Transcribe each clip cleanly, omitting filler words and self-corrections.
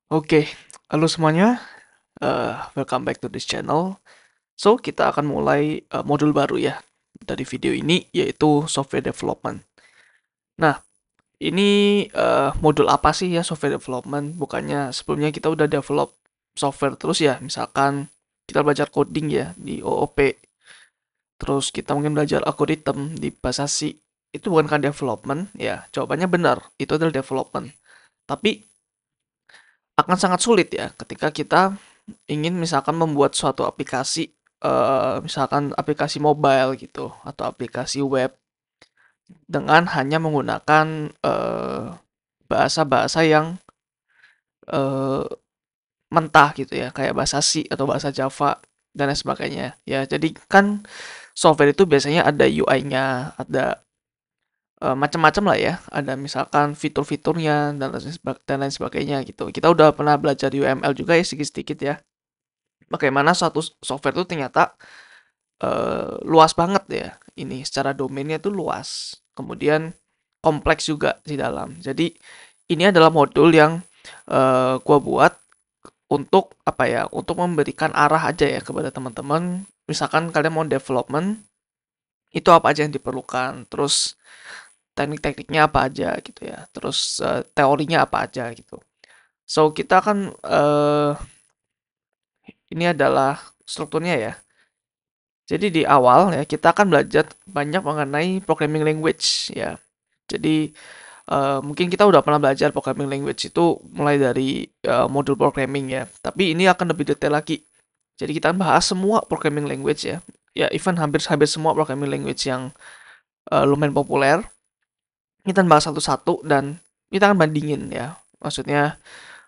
Oke, halo semuanya. Welcome back to this channel. So, kita akan mulai modul baru ya dari video ini, yaitu software development. Nah, ini modul apa sih ya software development? Bukannya sebelumnya kita udah develop software terus ya, misalkan kita belajar coding ya di OOP, terus kita mungkin belajar algoritma di bahasa C. Itu bukan development? Ya, jawabannya benar, itu adalah development. Tapi akan sangat sulit ya ketika kita ingin misalkan membuat suatu aplikasi, misalkan aplikasi mobile gitu atau aplikasi web dengan hanya menggunakan bahasa-bahasa yang eh, mentah gitu ya, kayak bahasa C atau bahasa Java dan lain sebagainya. Ya, jadi kan software itu biasanya ada UI-nya, ada macam-macam lah ya. Ada misalkan fitur-fiturnya dan lain sebagainya gitu. Kita udah pernah belajar UML juga ya sedikit-sedikit ya. Bagaimana suatu software itu ternyata luas banget ya. Ini secara domainnya tuh luas. Kemudian kompleks juga di dalam. Jadi ini adalah modul yang gua buat untuk apa ya? Untuk memberikan arah aja ya kepada teman-teman. Misalkan kalian mau development, itu apa aja yang diperlukan. Terus teknik-tekniknya apa aja gitu ya. Terus teorinya apa aja gitu. So kita akan ini adalah strukturnya ya. Jadi di awal ya kita akan belajar banyak mengenai programming language ya. Jadi mungkin kita udah pernah belajar programming language itu mulai dari modul programming ya. Tapi ini akan lebih detail lagi. Jadi kita akan bahas semua programming language ya. Ya even hampir semua programming language yang lumayan populer. Kita akan bahas satu-satu dan kita akan bandingin ya. Maksudnya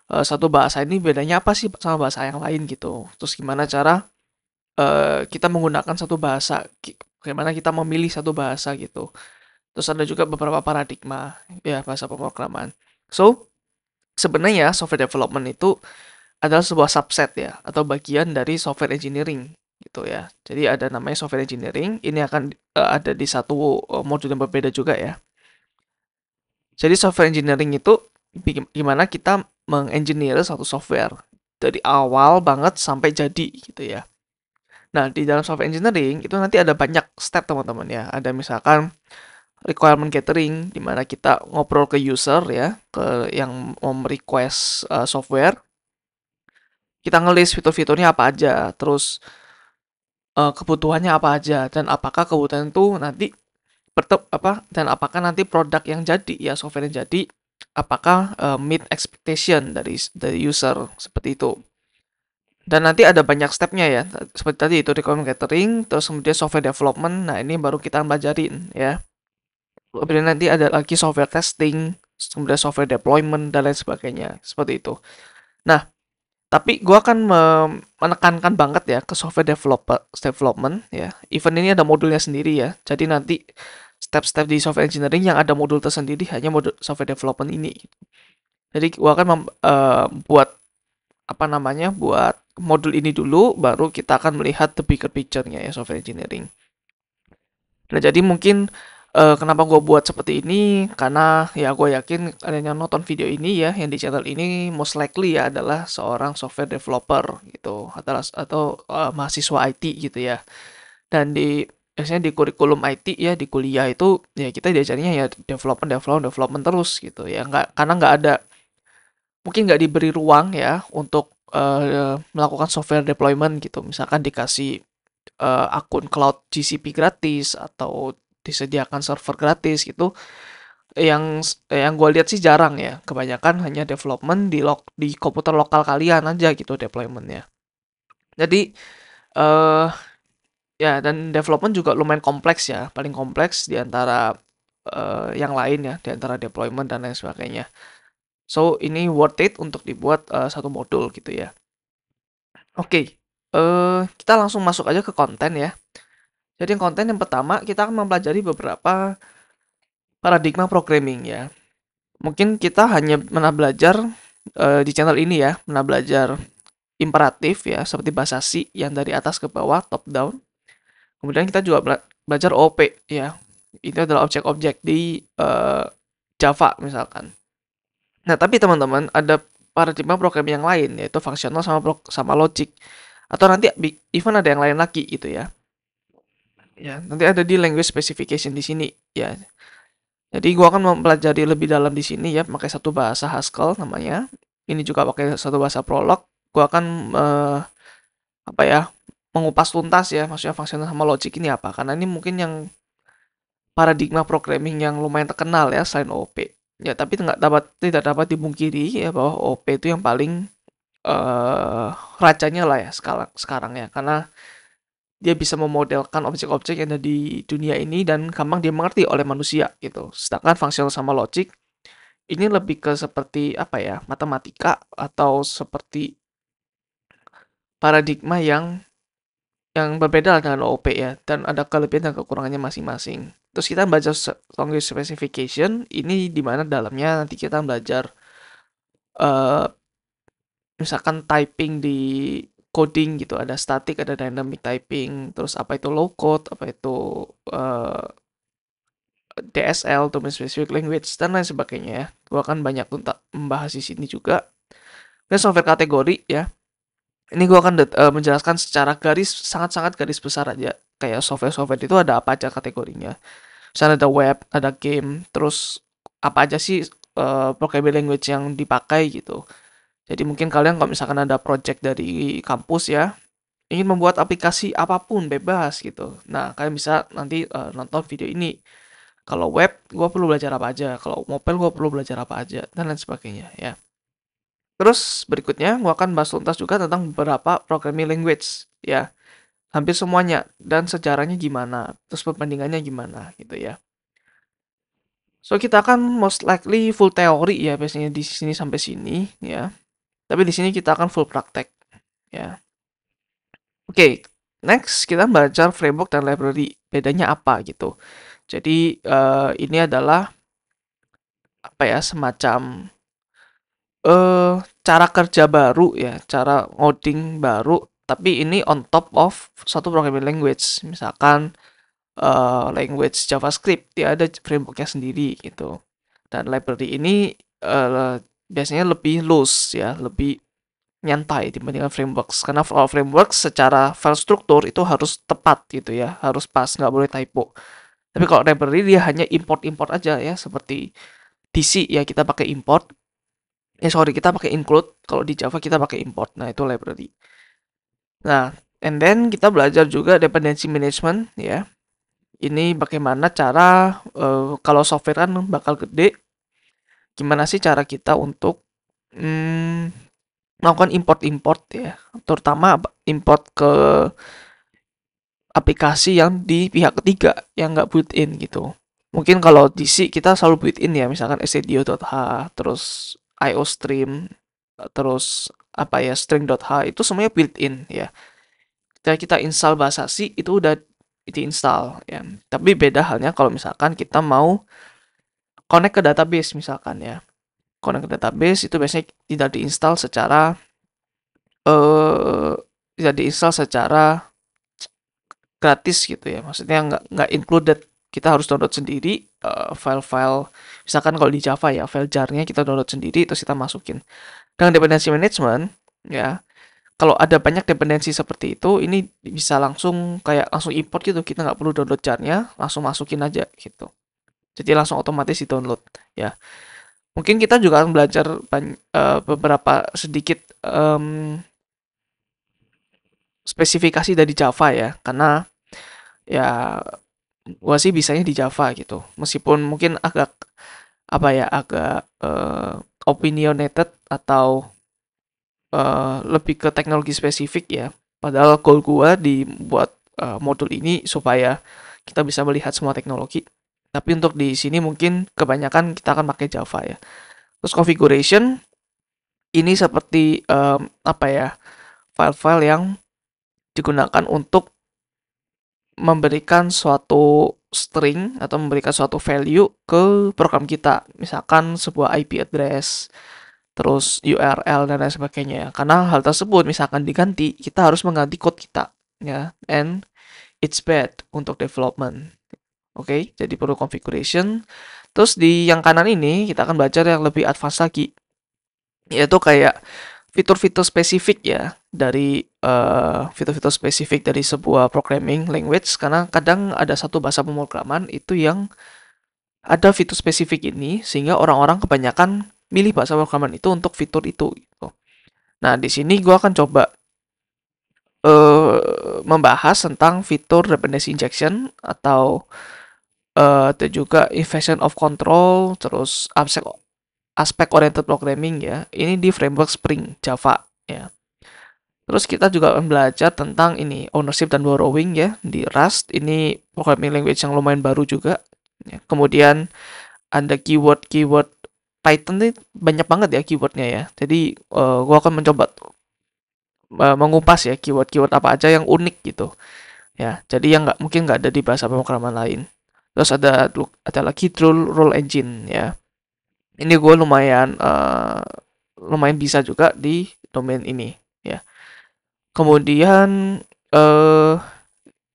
satu bahasa ini bedanya apa sih sama bahasa yang lain gitu. Terus gimana cara kita menggunakan satu bahasa, bagaimana kita memilih satu bahasa gitu. Terus ada juga beberapa paradigma ya bahasa pemrograman. So, sebenarnya software development itu adalah sebuah subset ya atau bagian dari software engineering gitu ya. Jadi ada namanya software engineering, ini akan ada di satu modul yang berbeda juga ya. Jadi software engineering itu gimana kita mengengineer satu software dari awal banget sampai jadi gitu ya. Nah, di dalam software engineering itu nanti ada banyak step teman-teman ya. Ada misalkan requirement gathering di mana kita ngobrol ke user ya, ke yang mau request software. Kita ngelis fitur-fiturnya apa aja, terus kebutuhannya apa aja dan apakah kebutuhan itu nanti dan apakah nanti produk yang jadi ya software yang jadi apakah meet expectation dari user seperti itu. Dan nanti ada banyak stepnya ya, seperti tadi itu requirement gathering, terus kemudian software development, nah ini baru kita pelajarin ya. Kemudian nanti ada lagi software testing, kemudian software deployment, dan lain sebagainya, seperti itu. Nah, tapi gue akan menekankan banget ya ke software development ya. Event ini ada modulnya sendiri ya, jadi nanti step-step di software engineering yang ada modul tersendiri hanya modul software development ini. Jadi gue akan buat apa namanya, buat modul ini dulu, baru kita akan melihat the bigger picture-nya ya software engineering. Nah, jadi mungkin kenapa gue buat seperti ini, karena ya gue yakin kalian yang nonton video ini ya, yang di channel ini most likely ya adalah seorang software developer gitu, atau mahasiswa IT gitu ya. Dan biasanya di kurikulum IT ya, di kuliah itu ya kita diajarnya ya development terus gitu ya. Karena nggak ada, mungkin nggak diberi ruang ya untuk melakukan software deployment gitu. Misalkan dikasih akun cloud GCP gratis atau disediakan server gratis gitu. Yang gue lihat sih jarang ya. Kebanyakan hanya development di komputer lokal kalian aja gitu deploymentnya. Jadi eh ya, dan development juga lumayan kompleks ya. Paling kompleks di antara yang lain ya, di antara deployment dan lain sebagainya. So ini worth it untuk dibuat satu modul gitu ya. Oke, kita langsung masuk aja ke konten ya. Jadi konten yang pertama kita akan mempelajari beberapa paradigma programming ya. Mungkin kita hanya pernah belajar di channel ini ya, pernah belajar imperatif ya, seperti bahasa C yang dari atas ke bawah, top down. Kemudian kita juga belajar OP ya. Itu adalah objek-objek di Java misalkan. Nah, tapi teman-teman ada paradigma programming yang lain, yaitu fungsional sama logic. Atau nanti even ada yang lain lagi gitu ya. Ya, nanti ada di language specification di sini ya. Jadi gua akan mempelajari lebih dalam di sini ya, pakai satu bahasa Haskell namanya. Ini juga pakai satu bahasa Prolog. Gua akan apa ya, mengupas tuntas ya, maksudnya fungsional sama logic ini apa. Karena ini mungkin yang paradigma programming yang lumayan terkenal ya selain OOP. Ya, tapi tidak dapat dipungkiri ya bahwa OOP itu yang paling rajanya lah ya sekarang ya, karena dia bisa memodelkan objek-objek yang ada di dunia ini dan gampang dimengerti oleh manusia gitu. Sedangkan fungsional sama logic ini lebih ke seperti apa ya, matematika atau seperti paradigma yang berbeda dengan OOP ya, dan ada kelebihan dan kekurangannya masing-masing. Terus kita baca language specification, ini dimana dalamnya nanti kita belajar uh, misalkan typing di coding gitu, ada static, ada dynamic typing, terus apa itu low code, apa itu DSL, domain specific language, dan lain sebagainya ya. Gua akan banyak membahas di sini juga. Dan software kategori ya. Ini gua akan menjelaskan secara sangat-sangat garis besar aja. Kayak software-software itu ada apa aja kategorinya. Misalnya ada web, ada game, terus apa aja sih programming language yang dipakai gitu. Jadi mungkin kalian kalau misalkan ada project dari kampus ya, ingin membuat aplikasi apapun bebas gitu. Nah, kalian bisa nanti nonton video ini. Kalau web, gue perlu belajar apa aja. Kalau mobile, gue perlu belajar apa aja. Dan lain sebagainya ya. Terus berikutnya, gue akan bahas tuntas juga tentang beberapa programming language ya. Hampir semuanya. Dan sejarahnya gimana. Terus perbandingannya gimana gitu ya. So, kita akan most likely full teori ya. Biasanya di sini sampai sini ya. Tapi di sini kita akan full praktek ya. Oke, next kita belajar framework dan library. Bedanya apa gitu. Jadi ini adalah apa ya, semacam cara kerja baru ya, cara ngoding baru, tapi ini on top of satu programming language. Misalkan language JavaScript, dia ada frameworknya sendiri gitu. Dan library ini biasanya lebih loose ya, lebih nyantai dibandingkan frameworks. Karena kalau frameworks secara file struktur itu harus tepat gitu ya, harus pas, nggak boleh typo. Tapi kalau library dia hanya import-import aja ya, seperti DC ya kita pakai import. Kita pakai include. Kalau di Java kita pakai import. Nah, itu library. Nah, and then kita belajar juga dependency management ya. Ini bagaimana cara kalau software kan bakal gede, gimana sih cara kita untuk melakukan import-import ya, terutama import ke aplikasi yang di pihak ketiga yang nggak built-in gitu. Mungkin kalau di C kita selalu built-in ya, misalkan stdio.h, terus iostream, terus apa ya, string.h, itu semuanya built-in ya. Ketika kita install bahasa C itu udah diinstal ya. Tapi beda halnya kalau misalkan kita mau connect ke database misalkan ya. Connect ke database itu biasanya tidak diinstal secara tidak diinstal secara gratis gitu ya, maksudnya nggak included, kita harus download sendiri file-file, misalkan kalau di Java ya file jar-nya kita download sendiri terus kita masukin. Dengan dependency management ya, kalau ada banyak dependensi seperti itu, ini bisa langsung import gitu, kita nggak perlu download jar-nya, langsung masukin aja gitu, jadi langsung otomatis di download ya. Mungkin kita juga akan belajar beberapa sedikit spesifikasi dari Java ya, karena ya gua sih bisanya di Java gitu. Meskipun mungkin agak apa ya, agak opinionated atau lebih ke teknologi spesifik ya. Padahal goal gua dibuat modul ini supaya kita bisa melihat semua teknologi. Tapi untuk di sini mungkin kebanyakan kita akan pakai Java ya. Terus configuration ini seperti apa ya, file-file yang digunakan untuk memberikan suatu string atau memberikan suatu value ke program kita. Misalkan sebuah IP address, terus URL dan lain sebagainya. Karena hal tersebut misalkan diganti, kita harus mengganti code kita ya. And it's bad untuk development. Oke, jadi perlu configuration. Terus di yang kanan ini kita akan belajar yang lebih advance lagi. yaitu kayak fitur-fitur spesifik ya dari fitur-fitur spesifik dari sebuah programming language, karena kadang ada satu bahasa pemrograman itu yang ada fitur spesifik ini sehingga orang-orang kebanyakan milih bahasa pemrograman itu untuk fitur itu gitu. Nah, di sini gue akan coba membahas tentang fitur dependency injection atau dan juga inversion of control, terus aspek oriented programming ya. Ini di framework Spring Java ya. Terus kita juga akan belajar tentang ini ownership dan borrowing ya di Rust. Ini programming language yang lumayan baru juga. Ya. Kemudian ada keyword Python ini banyak banget ya keywordnya ya. Jadi gua akan mencoba mengupas ya keyword-keyword apa aja yang unik gitu. Ya, jadi yang mungkin nggak ada di bahasa pemrograman lain. Terus ada lagi rule engine ya. Ini gue lumayan bisa juga di domain ini ya. Kemudian eh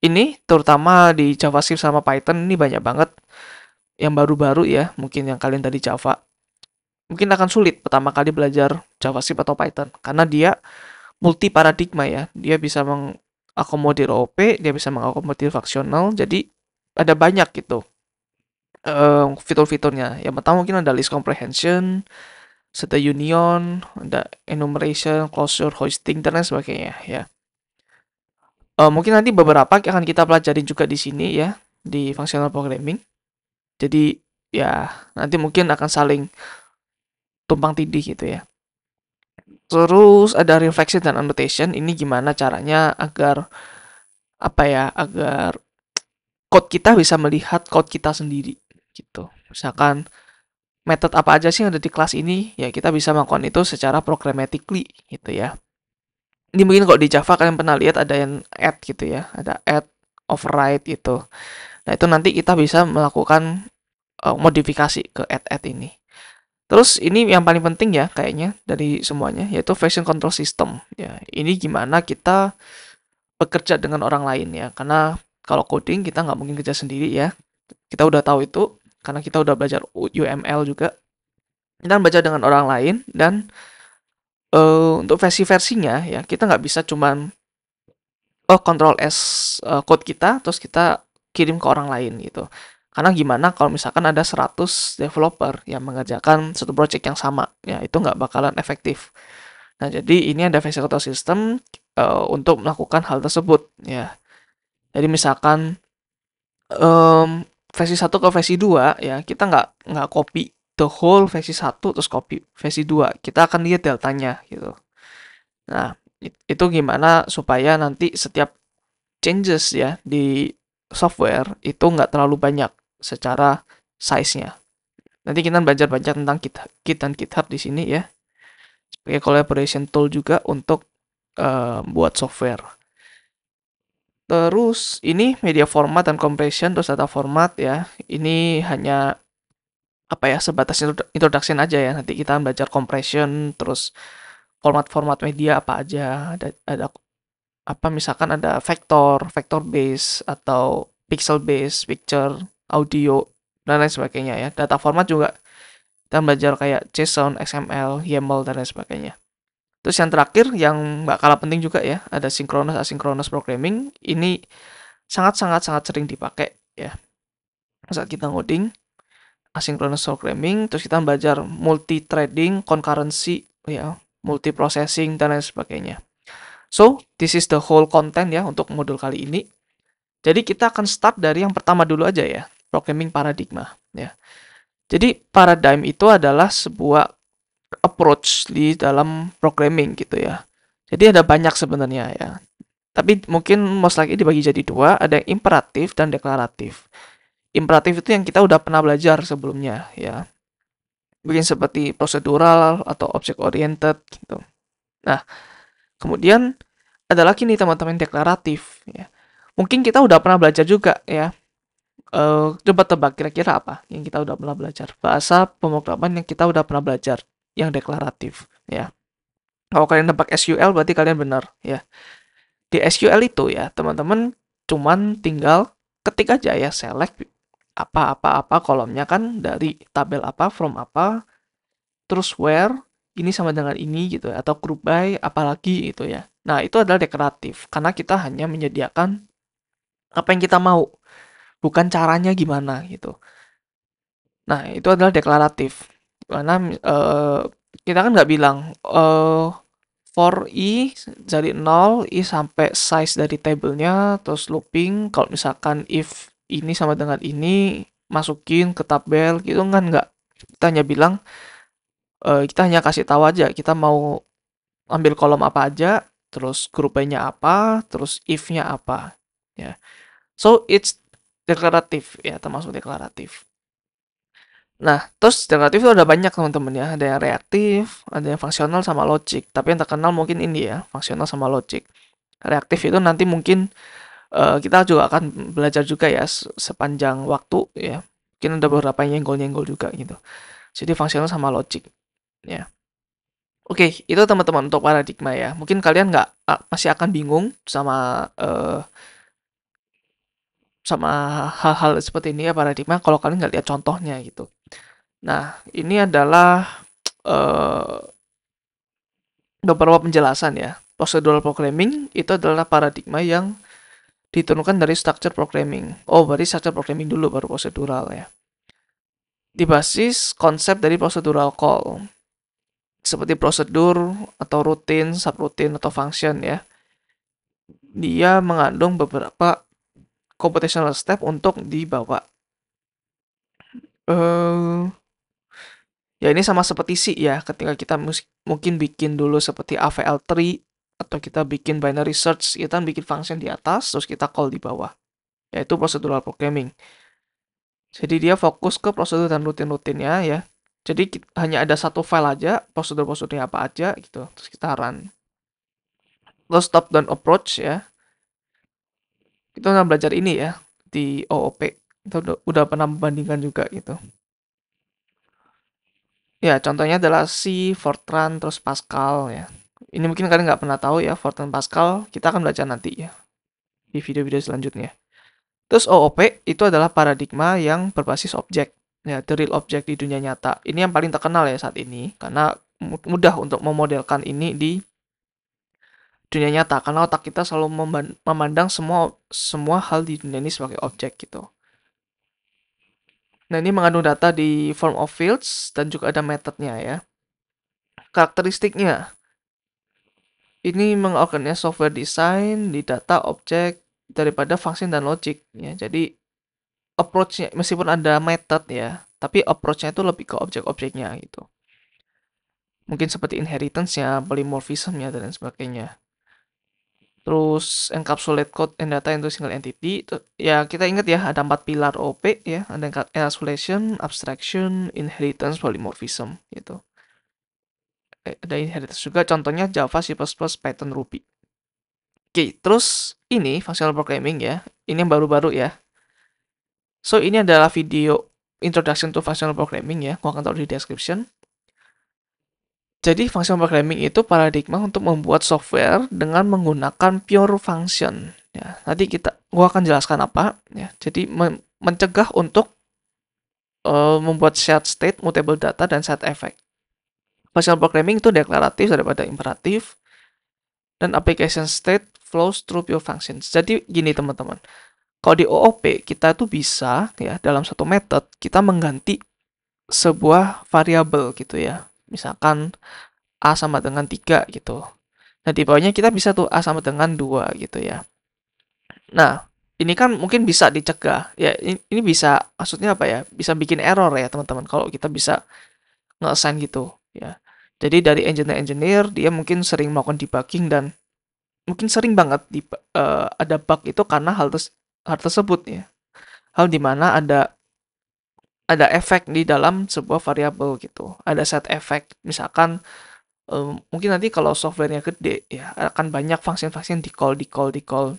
ini terutama di JavaScript sama Python ini banyak banget yang baru-baru ya, mungkin yang kalian tadi Java. Mungkin akan sulit pertama kali belajar JavaScript atau Python karena dia multi paradigma ya. Dia bisa mengakomodir OOP, dia bisa mengakomodir faksional. Jadi ada banyak gitu fitur-fiturnya. Yang pertama mungkin ada list comprehension, ada union, ada enumeration, closure, hoisting, dan lain sebagainya ya. Mungkin nanti beberapa akan kita pelajari juga di sini ya, di functional programming. Jadi ya nanti mungkin akan saling tumpang tindih gitu ya. Terus ada reflection dan annotation. Ini gimana caranya agar apa ya, agar code kita bisa melihat code kita sendiri gitu. Misalkan method apa aja sih yang ada di kelas ini, ya kita bisa melakukan itu secara programmatically gitu ya. Ini mungkin kalau di Java kalian pernah lihat ada yang add gitu ya, ada add, override gitu. Nah itu nanti kita bisa melakukan modifikasi ke add ini. Terus ini yang paling penting ya kayaknya dari semuanya, yaitu version control system. Ya, ini gimana kita bekerja dengan orang lain ya, karena kalau coding kita nggak mungkin kerja sendiri ya. Kita udah tahu itu karena kita udah belajar UML juga. Kita belajar dengan orang lain dan untuk versi-versinya ya kita nggak bisa cuman Control S code kita terus kita kirim ke orang lain gitu. Karena gimana kalau misalkan ada 100 developer yang mengerjakan satu project yang sama, ya itu nggak bakalan efektif. Nah, jadi ini ada versi control system untuk melakukan hal tersebut ya. Jadi misalkan versi 1 ke versi 2 ya, kita nggak copy the whole versi 1 terus copy versi 2. Kita akan lihat deltanya gitu. Nah, itu gimana supaya nanti setiap changes ya di software itu nggak terlalu banyak secara size-nya. Nanti kita belajar banyak tentang Git dan GitHub di sini ya. Sebagai collaboration tool juga untuk buat software. Terus ini media format dan compression, terus data format ya. Ini hanya apa ya, sebatas introduction aja ya. Nanti kita belajar compression, terus format-format media apa aja. Ada apa misalkan ada vector base atau pixel base, picture, audio dan lain sebagainya ya. Data format juga kita belajar kayak JSON, XML, YAML dan lain sebagainya. Terus yang terakhir yang nggak kalah penting juga ya, ada synchronous asynchronous programming. Ini sangat sering dipakai ya saat kita ngoding. Asynchronous programming, terus kita belajar multi threading, concurrency ya, multi processing dan lain sebagainya. So, this is the whole content ya untuk modul kali ini. Jadi kita akan start dari yang pertama dulu aja ya, programming paradigma ya. Jadi paradigm itu adalah sebuah approach di dalam programming gitu ya. Jadi ada banyak sebenarnya ya. Tapi mungkin most likely dibagi jadi dua, ada yang imperatif dan deklaratif. Imperatif itu yang kita udah pernah belajar sebelumnya ya. Mungkin seperti procedural atau object oriented gitu. Nah, kemudian ada lagi nih teman-teman deklaratif ya. Mungkin kita udah pernah belajar juga ya. Coba tebak kira-kira apa yang kita udah pernah belajar. Bahasa pemrograman yang kita udah pernah belajar yang deklaratif ya. Kalau kalian tebak SQL berarti kalian benar ya. Di SQL itu ya teman-teman cuman tinggal ketik aja ya, select apa kolomnya kan dari tabel apa, from apa, terus where, ini sama dengan ini gitu ya, atau group by apalagi gitu ya. Nah, itu adalah deklaratif karena kita hanya menyediakan apa yang kita mau, bukan caranya gimana gitu. Nah, itu adalah deklaratif. Karena kita kan nggak bilang for i dari 0, i sampai size dari tabelnya, terus looping. Kalau misalkan if ini sama dengan ini, masukin ke tabel gitu kan nggak. Kita hanya bilang, kita hanya kasih tahu aja kita mau ambil kolom apa aja, terus group by-nya apa, terus if-nya apa. Ya. So, it's deklaratif ya, termasuk deklaratif. Nah, terus deklaratif itu ada banyak teman-teman ya. Ada yang reaktif, ada yang fungsional sama logic. Tapi yang terkenal mungkin ini ya, fungsional sama logic. Reaktif itu nanti mungkin kita juga akan belajar juga ya sepanjang waktu ya. Mungkin ada beberapa yang nyenggol-nyenggol juga gitu. Jadi fungsional sama logic ya. Oke, itu teman-teman untuk paradigma ya. Mungkin kalian nggak masih akan bingung sama hal-hal seperti ini ya paradigma kalau kalian nggak lihat contohnya gitu. Nah, ini adalah eh, beberapa penjelasan ya. Procedural programming itu adalah paradigma yang diturunkan dari structure programming. Oh, berarti structure programming dulu baru procedural ya. Dibasis konsep dari procedural call. Seperti prosedur atau rutin, subrutin atau function ya. Dia mengandung beberapa computational step untuk dibawa. Ya ini sama seperti C ya, ketika kita mungkin bikin dulu seperti AVL tree, atau kita bikin binary search, kita bikin function di atas, terus kita call di bawah. Yaitu procedural programming. Jadi dia fokus ke prosedur dan rutin-rutinnya ya. Jadi hanya ada satu file aja, prosedur-prosedurnya apa aja gitu, terus kita run. Terus top down approach ya. Kita udah belajar ini ya di OOP. Kita udah pernah membandingkan juga gitu. Ya, contohnya adalah C, Fortran, terus Pascal ya. Ini mungkin kalian nggak pernah tahu ya, Fortran Pascal. Kita akan belajar nanti ya, di video-video selanjutnya. Terus OOP itu adalah paradigma yang berbasis objek. Ya, the real object di dunia nyata. Ini yang paling terkenal ya saat ini, karena mudah untuk memodelkan ini di dunia nyata. Karena otak kita selalu memandang semua hal di dunia ini sebagai objek gitu. Nah, ini mengandung data di form of fields dan juga ada metodenya ya. Karakteristiknya, ini mengorganisasi software design di data objek daripada function dan logic ya. Jadi approach-nya meskipun ada method ya, tapi approach-nya itu lebih ke objek-objeknya gitu. Mungkin seperti inheritance-nya, polymorphism-nya dan lain sebagainya. Terus encapsulate code and data into single entity. Ya kita ingat ya ada 4 pilar OP ya, ada encapsulation, abstraction, inheritance, polymorphism gitu. Ada inheritance juga, contohnya Java, C++, Python, Ruby. Oke, terus ini functional programming ya. Ini yang baru-baru ya. So, ini adalah video introduction to functional programming ya. Gua akan taruh di description. Jadi, functional programming itu paradigma untuk membuat software dengan menggunakan pure function. Ya, nanti gua akan jelaskan apa. Ya, jadi mencegah untuk membuat shared state, mutable data, dan set effect. Functional programming itu deklaratif daripada imperatif, dan application state flows through pure functions. Jadi gini teman-teman, kalau di OOP kita tuh bisa ya dalam satu method kita mengganti sebuah variabel gitu ya. Misalkan A sama dengan 3 gitu. Nah, di bawahnya kita bisa tuh A sama dengan 2 gitu ya. Nah, ini kan mungkin bisa dicegah. Ya, ini bisa, maksudnya apa ya? Bisa bikin error ya, teman-teman. Kalau kita bisa nge-assign gitu ya. Jadi dari engineer dia mungkin sering melakukan debugging dan mungkin sering banget ada bug itu karena hal tersebut ya. Hal dimana ada efek di dalam sebuah variabel gitu. Ada set effect. Misalkan mungkin nanti kalau softwarenya gede ya akan banyak function-function di call.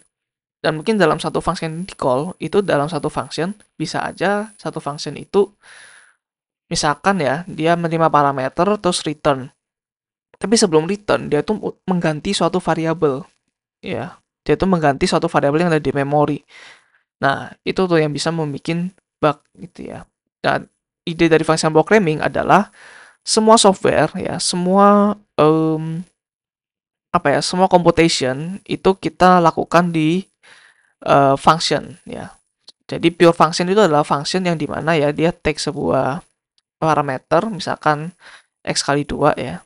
Dan mungkin dalam satu function di call itu dalam satu function bisa aja satu function itu misalkan ya dia menerima parameter terus return. Tapi sebelum return dia tuh mengganti suatu variabel ya. Dia tuh mengganti suatu variabel yang ada di memori. Nah, itu tuh yang bisa membuat bug gitu ya. Dan ide dari functional programming adalah semua software ya, semua computation itu kita lakukan di function ya. Jadi pure function itu adalah function yang dimana ya dia take sebuah parameter, misalkan x kali 2 ya.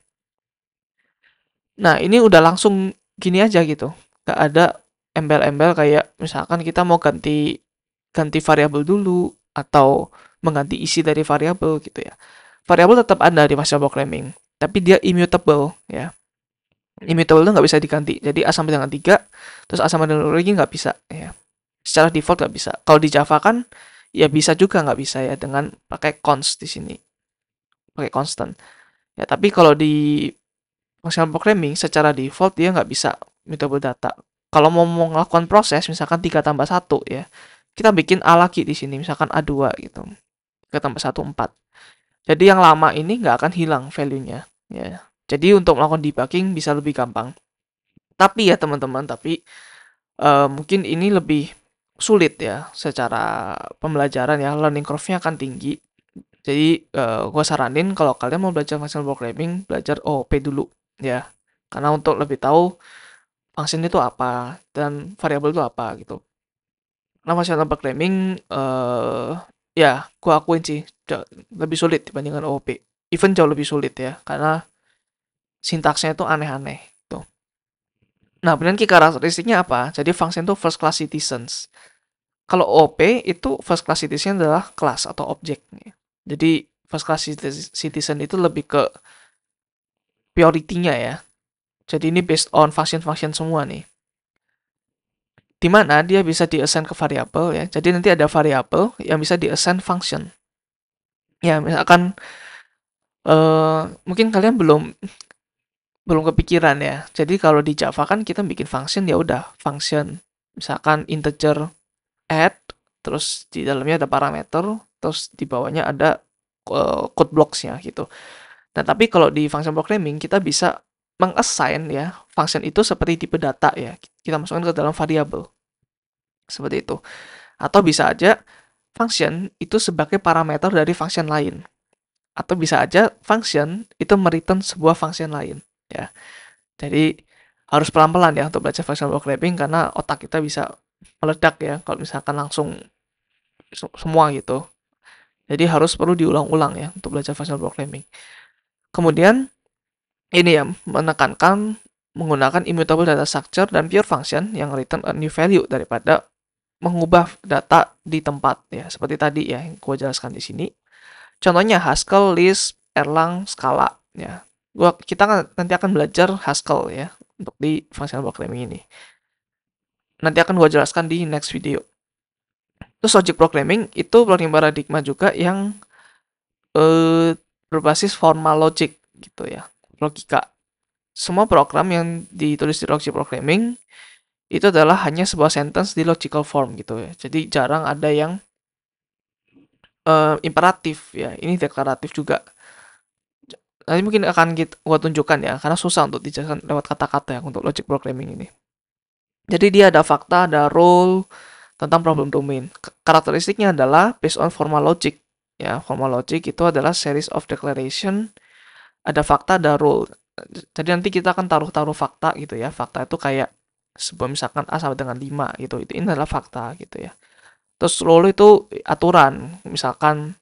Nah, ini udah langsung gini aja gitu. Gak ada embel-embel kayak misalkan kita mau ganti ganti variabel dulu atau mengganti isi dari variabel gitu ya. Variabel tetap ada di functional programming, tapi dia immutable ya. Immutable itu nggak bisa diganti. Jadi A sampai dengan 3, terus A sampai dengan lagi nggak bisa ya. Secara default nggak bisa. Kalau di Java kan ya bisa juga nggak bisa ya dengan pakai const di sini, pakai constant. Ya, tapi kalau di functional programming secara default dia nggak bisa mutable data. Kalau mau melakukan proses misalkan 3 tambah 1 ya, kita bikin A lagi di sini, misalkan A2 gitu. 3 tambah 1, 4. Jadi yang lama ini nggak akan hilang value-nya. Ya. Jadi untuk melakukan debugging bisa lebih gampang. Tapi ya teman-teman, mungkin ini lebih sulit ya secara pembelajaran ya, learning curve-nya akan tinggi. Jadi gue saranin kalau kalian mau belajar functional programming, belajar OOP dulu ya. Karena untuk lebih tahu function itu apa dan variabel itu apa gitu. Nah, functional programming ya gue akuin sih lebih sulit dibandingkan OOP. Even jauh lebih sulit ya, karena sintaksnya itu aneh-aneh tuh. Nah, kemudian key karakteristiknya apa? Jadi function itu first class citizens. Kalau OP itu first class citizen adalah kelas atau objek. Jadi first class citizen itu lebih ke priority-nya ya. Jadi ini based on function-function semua nih. Dimana dia bisa di-assign ke variabel ya. Jadi nanti ada variabel yang bisa di-assign function. Ya, misalkan mungkin kalian belum kepikiran ya. Jadi kalau di Java kan kita bikin function ya udah function. Misalkan integer add, terus di dalamnya ada parameter, terus di bawahnya ada code blocks-nya gitu. Nah, tapi kalau di function programming kita bisa mengassign ya function itu seperti tipe data ya. Kita masukkan ke dalam variabel. Seperti itu. Atau bisa aja function itu sebagai parameter dari function lain. Atau bisa aja function itu mereturn sebuah function lain ya. Jadi harus pelan-pelan ya untuk belajar functional programming karena otak kita bisa meledak ya kalau misalkan langsung semua gitu. Jadi harus perlu diulang-ulang ya untuk belajar functional programming. Kemudian ini ya menekankan menggunakan immutable data structure dan pure function yang return a new value daripada mengubah data di tempat ya seperti tadi ya yang gue jelaskan di sini. Contohnya Haskell, Lisp, Erlang, Scala ya. Kita nanti akan belajar Haskell ya untuk di functional programming ini. Nanti akan gue jelaskan di next video. Terus logic programming itu programming paradigma juga yang berbasis formal logic gitu ya, logika. Semua program yang ditulis di logic programming itu adalah hanya sebuah sentence di logical form gitu ya. Jadi jarang ada yang imperatif ya. Ini deklaratif juga. Nanti mungkin akan gua tunjukkan ya, karena susah untuk dijelaskan lewat kata-kata ya untuk logic programming ini. Jadi dia ada fakta, ada rule tentang problem domain. Karakteristiknya adalah based on formal logic. Ya, formal logic itu adalah series of declaration, ada fakta, ada rule. Jadi nanti kita akan taruh-taruh fakta gitu ya. Fakta itu kayak sebuah misalkan A sama dengan 5 gitu. Ini adalah fakta gitu ya. Terus rule itu aturan. Misalkan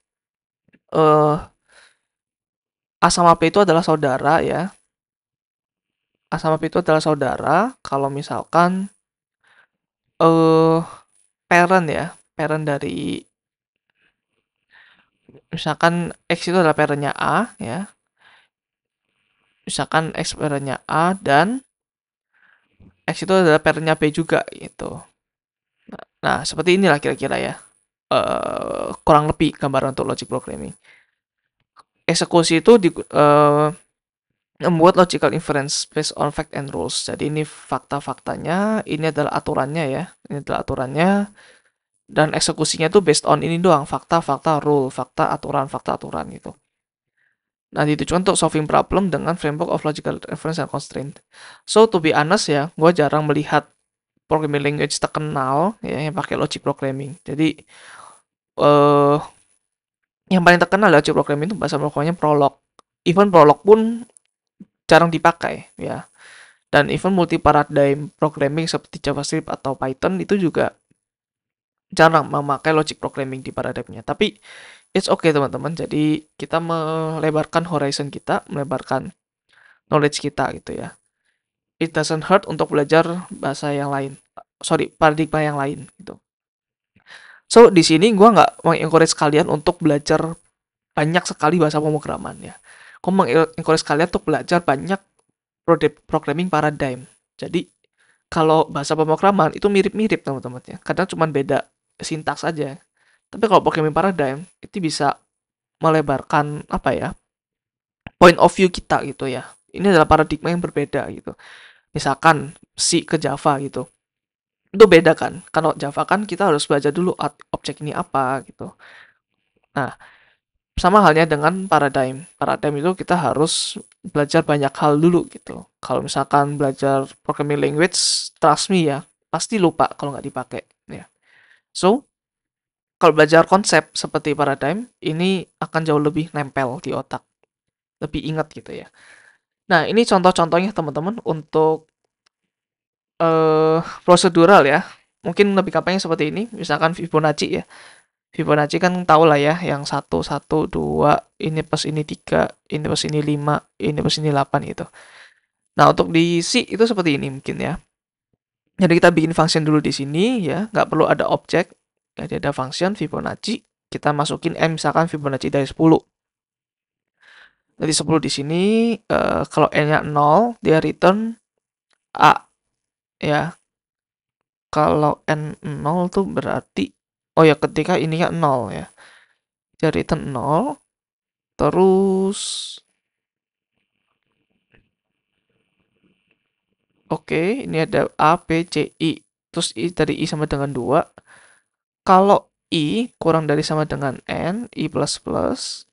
eh A sama B itu adalah saudara ya. A sama B itu adalah saudara kalau misalkan eh parent ya, parent dari misalkan X itu adalah parentnya A ya. Misalkan X parentnya A dan X itu adalah parentnya B juga gitu. Nah, seperti inilah kira-kira ya. Kurang lebih gambaran untuk logic programming. Eksekusi itu membuat logical inference based on fact and rules. Jadi ini fakta-faktanya, ini adalah aturannya ya. Ini adalah aturannya. Dan eksekusinya itu based on ini doang. Fakta, fakta, rule, fakta, aturan gitu. Nah, ditujukan untuk solving problem dengan framework of logical inference and constraint. So, to be honest ya, gue jarang melihat programming language terkenal ya yang pakai logic programming. Jadi yang paling terkenal logic programming itu bahasa programnya Prolog. even Prolog pun jarang dipakai ya. Dan even multi paradigm programming seperti JavaScript atau Python itu juga jarang memakai logic programming di paradigmnya. Tapi it's okay teman-teman. Jadi kita melebarkan horizon kita, melebarkan knowledge kita gitu ya. It doesn't hurt untuk belajar bahasa yang lain. Sorry, paradigma yang lain gitu. So di sini gue nggak mengencourage kalian untuk belajar banyak sekali bahasa pemrograman ya. Gue mengencourage kalian untuk belajar banyak programming paradigm. Jadi kalau bahasa pemrograman itu mirip-mirip teman-teman ya. Kadang cuma beda sintaks aja. Tapi kalau programming paradigm itu bisa melebarkan apa ya? Point of view kita gitu ya. Ini adalah paradigma yang berbeda gitu. Misalkan C ke Java gitu. Itu beda kan. Kalau Java kan kita harus belajar dulu objek ini apa gitu. Nah, sama halnya dengan paradigm. Paradigm itu kita harus belajar banyak hal dulu gitu. Kalau misalkan belajar programming language, trust me ya, pasti lupa kalau nggak dipakai. Ya. So, kalau belajar konsep seperti paradigm, ini akan jauh lebih nempel di otak. Lebih ingat gitu ya. Nah, ini contoh-contohnya teman-teman untuk prosedural ya. Mungkin lebih gampangnya seperti ini. Misalkan Fibonacci ya. Fibonacci kan tahu lah ya, yang 1, 1, 2, ini plus ini 3, ini plus ini 5, ini plus ini 8 gitu. Nah, untuk di C itu seperti ini mungkin ya. Jadi kita bikin function dulu di sini ya, nggak perlu ada objek. Jadi ada function Fibonacci, kita masukin M misalkan Fibonacci dari 10. Jadi 10 di sini, kalau N-nya 0, dia return A ya. Kalau N 0 tuh berarti, oh ya ketika ininya 0 ya. Dia return 0, terus oke, ini ada A, B, C, I. Terus I dari I sama dengan 2. Kalau I kurang dari sama dengan N, I plus plus.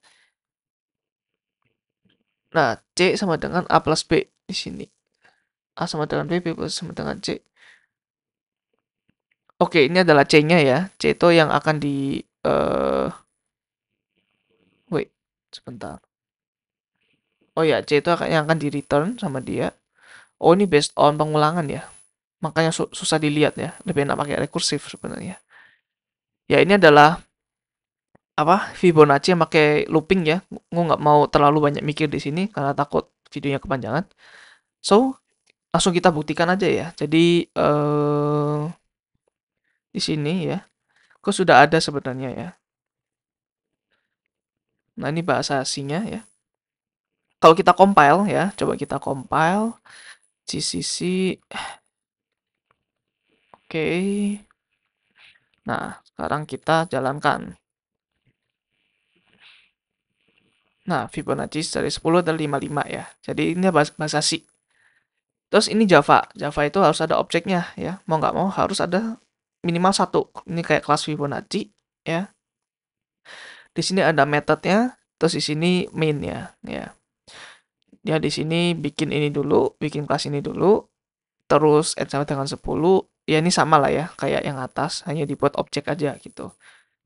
Nah, C sama dengan A plus B di sini. A sama dengan B, B plus sama dengan C. Oke, ini adalah C-nya ya. C itu yang akan di... wait, sebentar. Oh ya, C itu yang akan di return sama dia. Oh, ini based on pengulangan ya. Makanya susah dilihat ya. Lebih enak pakai rekursif sebenarnya. Ya, ini adalah apa Fibonacci yang pakai looping ya. Gue nggak mau terlalu banyak mikir di sini karena takut videonya kepanjangan. So, langsung kita buktikan aja ya. Jadi di sini ya, kok sudah ada sebenarnya ya. Nah, ini bahasa C-nya ya. Kalau kita compile ya, coba kita compile GCC. Oke. Nah, sekarang kita jalankan. Nah, Fibonacci dari 10 adalah 55 ya. Jadi ini bahasa C. Terus ini Java. Java itu harus ada objeknya ya. Mau nggak mau harus ada minimal satu. Ini kayak kelas Fibonacci ya. Di sini ada metodenya, terus di sini main ya. Ya di sini bikin ini dulu, bikin kelas ini dulu, terus n sama dengan 10. Ya ini sama lah ya, kayak yang atas, hanya dibuat objek aja gitu.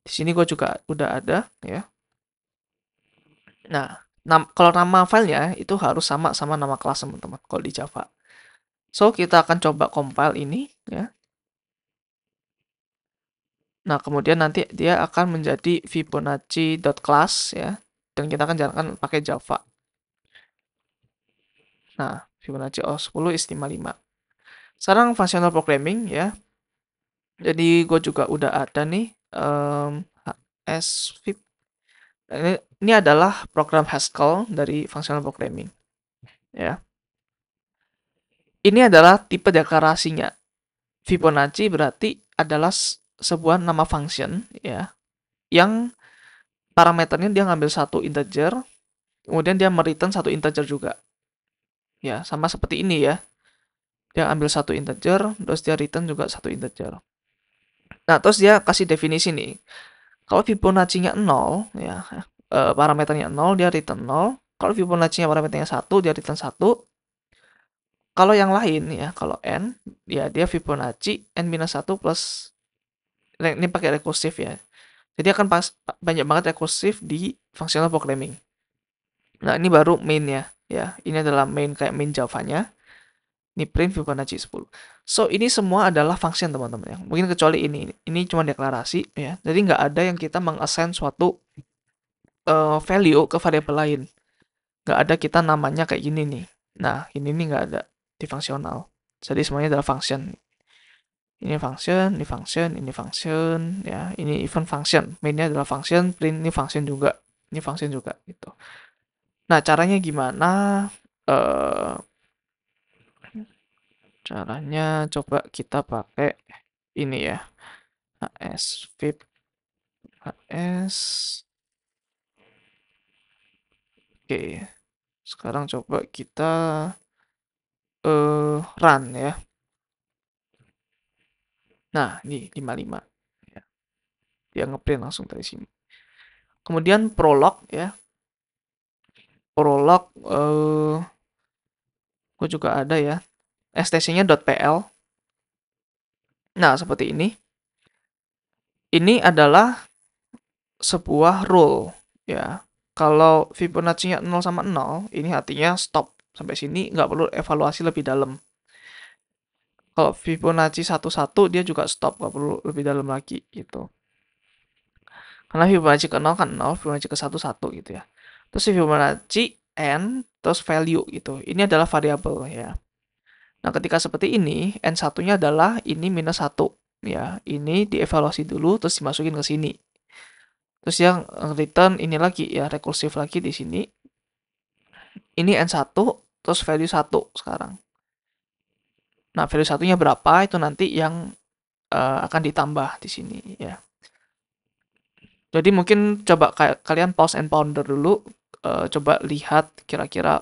Di sini gue juga udah ada ya. Nah, kalau nama filenya itu harus sama sama nama kelas teman-teman kalau di Java. So, kita akan coba compile ini ya. Nah, kemudian nanti dia akan menjadi Fibonacci.class ya. Dan kita akan jalankan pakai Java. Nah, Fibonacci 10 is 55. Sekarang functional programming ya. Jadi gue juga udah ada nih HSFIP. Ini adalah program Haskell dari functional programming. Ya. Ini adalah tipe deklarasinya. Fibonacci berarti adalah sebuah nama function ya yang parameternya dia ngambil satu integer, kemudian dia mereturn satu integer juga. Ya, sama seperti ini ya. Dia ambil satu integer, terus dia return juga satu integer. Nah, terus dia kasih definisi nih. Kalau Fibonacci-nya 0, ya, parameternya 0, dia return 0. Kalau Fibonacci-nya parameternya 1, dia return 1. Kalau yang lain, ya, kalau N, ya dia Fibonacci N-1 plus, ini pakai rekursif ya. Jadi akan banyak banget rekursif di functional programming. Nah, ini baru main-nya ya. Ini adalah main kayak main Java-nya. Ini print Fibonacci 10. So, ini semua adalah function teman-teman ya. Mungkin kecuali ini. Ini cuma deklarasi ya. Jadi nggak ada yang kita mengassign suatu value ke variabel lain. Nggak ada kita namanya kayak gini nih. Nah, ini nih nggak ada di fungsional. Jadi semuanya adalah function. Ini function, ini function, ini function, ya. Ini even function. Mainnya adalah function, print ini function juga. Ini function juga gitu. Nah, caranya gimana? Eh caranya coba kita pakai ini ya. HS Vib HS. Oke. Sekarang coba kita run ya. Nah, ini 55 ya. Dia ngeprint langsung dari sini. Kemudian prolog ya. Prolog gue juga ada ya. stc-nya .pl. Nah, seperti ini. Ini adalah sebuah rule ya. Kalau Fibonacci-nya 0 sama 0, ini artinya stop. Sampai sini nggak perlu evaluasi lebih dalam. Kalau Fibonacci 1-1, dia juga stop, nggak perlu lebih dalam lagi gitu. Karena Fibonacci ke 0 kan 0, Fibonacci ke 1, 1 gitu ya. Terus Fibonacci n, terus value gitu. Ini adalah variabel ya. Nah, ketika seperti ini, n1-nya adalah ini minus 1. Ya, ini dievaluasi dulu, terus dimasukin ke sini. Terus yang return ini lagi ya, recursive lagi di sini. Ini N1, terus value 1 sekarang. Nah, value satunya berapa, itu nanti yang akan ditambah di sini ya. Jadi mungkin coba kalian pause and ponder dulu, coba lihat kira-kira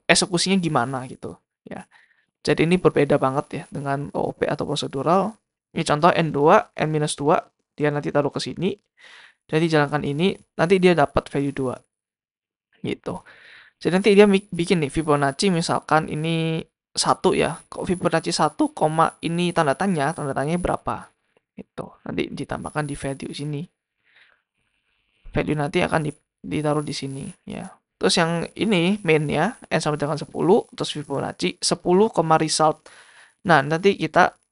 eksekusinya gimana gitu ya. Jadi ini berbeda banget ya dengan OOP atau prosedural. Ini contoh N2, N-2, dia nanti taruh ke sini. Jadi jalankan ini, nanti dia dapat value 2. Gitu. Jadi nanti dia bikin nih Fibonacci misalkan ini 1 ya. Kok Fibonacci 1, ini tanda tanya berapa? Itu. Nanti ditambahkan di value sini. Value nanti akan ditaruh di sini ya. Terus yang ini mainnya n sama dengan 10, terus Fibonacci 10, result. Nah, nanti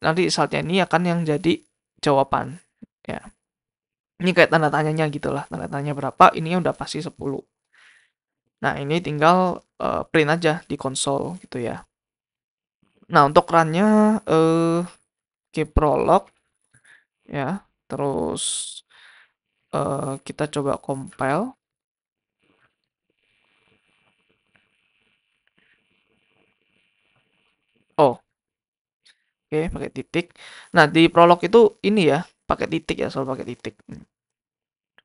resultnya ini akan yang jadi jawaban ya. Ini kayak tanda tanyanya gitulah. Tanda tanya berapa, ini udah pasti 10. Nah, ini tinggal print aja di konsol gitu ya. Nah, untuk run-nya prolog ya. Terus kita coba compile. Oh, oke, pakai titik. Nah, di prolog itu ini ya, pakai titik ya, selalu pakai titik.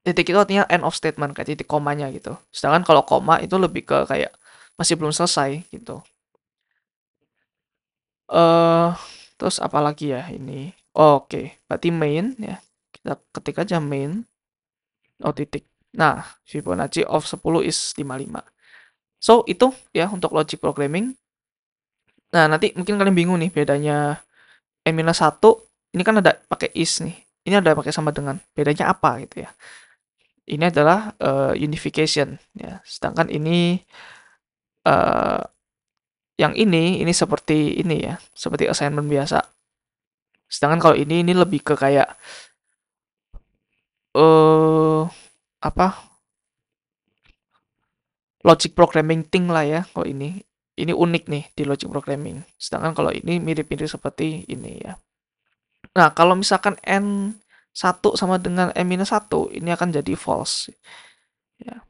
Titik itu artinya end of statement, kayak titik komanya gitu. Sedangkan kalau koma itu lebih ke kayak masih belum selesai gitu. Terus apa lagi ya ini? Oh, oke, berarti main ya. Kita ketik aja main. Oh, titik. Nah, Fibonacci of 10 is 55. So, itu ya untuk logic programming. Nah, nanti mungkin kalian bingung nih bedanya N-1. Ini kan ada pakai is nih. Ini ada pakai sama dengan. Bedanya apa gitu ya. Ini adalah unification ya. Sedangkan ini yang ini seperti ini ya. Seperti assignment biasa. Sedangkan kalau ini lebih ke kayak apa? Logic programming thing lah ya. Kalau ini unik nih di logic programming. Sedangkan kalau ini mirip-mirip seperti ini ya. Nah, kalau misalkan N1 sama dengan N-1, ini akan jadi false. Ya.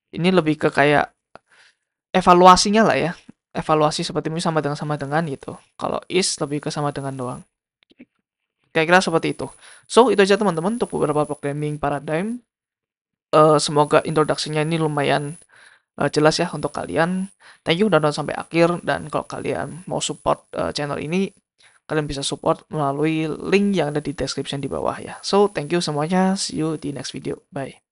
Ini lebih ke kayak evaluasinya lah ya. Evaluasi seperti ini sama dengan gitu. Kalau is lebih ke sama dengan doang. Kira-kira seperti itu. So, itu aja teman-teman untuk beberapa programming paradigm. Semoga introduksinya ini lumayan jelas ya untuk kalian. Thank you udah nonton sampai akhir. Dan kalau kalian mau support channel ini, kalian bisa support melalui link yang ada di description di bawah ya. So, thank you semuanya. See you di next video. Bye.